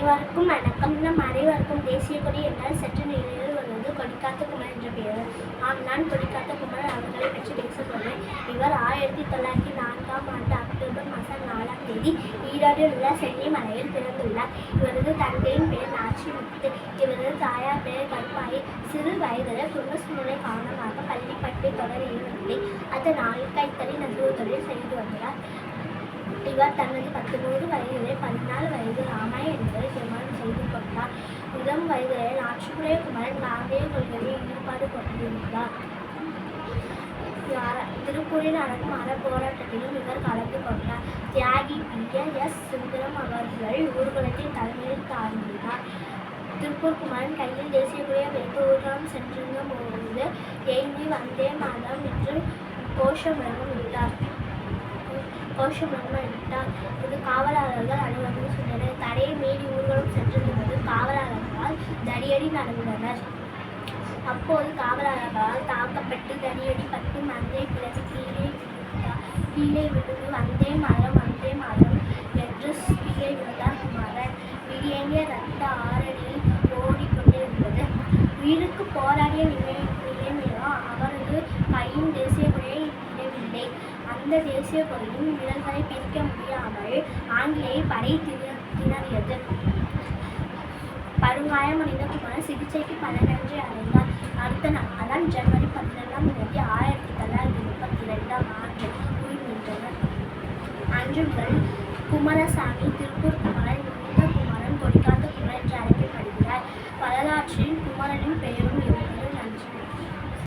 அனைவருக்கும் வணக்கம். நம் அனைவருக்கும் தேசிய கொடி என்றால் சற்று நிலையில் வருவது கொடிக்காத்த குமரன் என்ற பெயர். நான் கொடிக்காத்த குமரன் அவர்களை பற்றி பேச போகிறேன். இவர் 1904ஆம் ஆண்டு அக்டோபர் மாதம் 4ஆம் தேதி ஈரோட்டில் உள்ள சென்னி மலையில் பிறந்துள்ளார். இவரது தந்தையின் பெயர் நாச்சிமுத்து. இவரது தாயார் பெயர் கருப்பாயி. சிறு வயதில் குடும்ப சூழ்நிலை காரணமாக பள்ளிப்பட்டை தொடர் ஏறவில்லை. அதனால் கைத்தறி நெசவு தொழில் செய்து வந்தார். இவர் தனது 19 வயதிலே 14 வயது ராமாய என்பதை திருமணம் செய்து கொண்டார். இளம் வயதிலே நாச்சிமுடைய குமரன் காந்திய கொள்கையை ஈடுபாடு கொண்டிருந்தார். திருப்பூரில் நடக்கும் அற போராட்டத்திலும் இவர் கலந்து கொண்டார். தியாகி பி.எஸ். சுந்தரம் அவர்கள் ஊர்வலத்தின் தலைமையில் தாங்கினார். திருப்பூர் குமரன் கையில் தேசிய கொடியை வைத்து ஊர்வலம் சென்றிருந்த போது எழுதி வந்தே மாதம் என்று கோஷமிட்டார். இது காவலாளர்கள் அனைவரும் சொன்னனர். தடையை மீறி ஊர்வலம் சென்றிருந்தது காவலாளர்களால் தடியடி நடந்தனர். அப்போது காவலாளர்களால் தாக்கப்பட்டு தடியடிப்பட்டு மந்தை பிறகு கீழே விழுந்து வந்தே மாதம் என்று கீழே விழுந்தார் குமரன். விடியங்கிய ரத்த ஆரணியில் ஓடிக்கொண்டிருந்தது. உயிருக்கு போராடிய நிலைமையிலும் அவரது கையின் தேசிய கொடியை விடவில்லை. அந்த தேசிய கொடியின் விரல்களை பிரிக்க முடியாமல் ஆங்கிலேய படை திணறியது. படுகாயமடைந்த குமரன் சிகிச்சைக்கு பலனன்றி அடைந்தார். அடுத்த நாள், அதான் ஜனவரி 12ஆம் தேதி 1932ஆம் ஆண்டு உயிர் நீத்தனர். அன்று முதல் குமாரசாமி திருப்பூர் குமரன், இந்த குமரன் கொடிக்காத்த குமரன் என்று அழைக்கப்படுகிறார். வரலாற்றில் குமரனின் பெயரும்